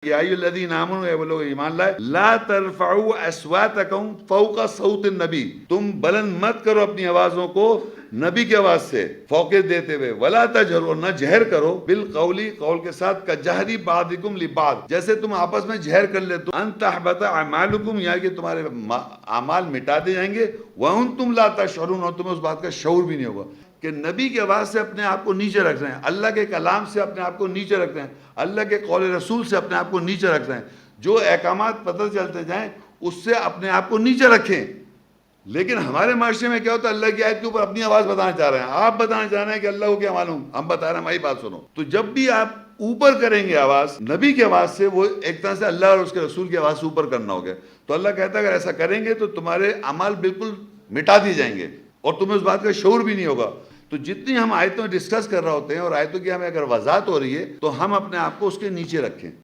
या अय्युहल्लज़ीना आमनू, ए वो लोग ईमान लाए, ला तरफ़अू अस्वातकुम फ़ौक़ सौतिन नबी, तुम बुलंद मत करो अपनी आवाजों को नबी की आवाज से फौके देते हुए, वला तजहरू, न जहर करो, बिल कौली, कौल के साथ, कजहरी बादिकुम लिबाद, जैसे तुम आपस में जहर कर लेते हो, अन तहबत अमालुकुम, या कि तुम्हारे अमाल मिटा दिए जाएंगे, व अंतुम ला तशऊरून, और तुम्हें उस बात का शऊर भी नहीं होगा कि नबी की आवाज़ से अपने आप को नीचे रख रहे हैं, अल्लाह के कलाम से अपने आप को नीचे रख रहे हैं, अल्लाह के कौल रसूल से अपने आप को नीचे रख रहे हैं। जो अहकामात पता चलते जाएं उससे अपने आप को नीचे रखें। लेकिन हमारे माशरे में क्या होता है, अल्लाह की आयत के ऊपर अपनी आवाज़ बताना चाह रहे हैं, आप बताना चाह रहे हैं कि अल्लाह को क्या मालूम, हम बता रहे हैं हमारी बात सुनो। तो जब भी आप ऊपर करेंगे आवाज़ नबी की आवाज़ से, वो एक तरह से अल्लाह और उसके रसूल की आवाज़ से ऊपर करना हो गया। तो अल्लाह कहता है अगर ऐसा करेंगे तो तुम्हारे अमाल बिल्कुल मिटा दिए जाएंगे और तुम्हें उस बात का शऊर भी नहीं होगा। तो जितनी हम आयतों डिस्कस कर रहे होते हैं और आयतों की हमें अगर वजाहत हो रही है तो हम अपने आप को उसके नीचे रखें।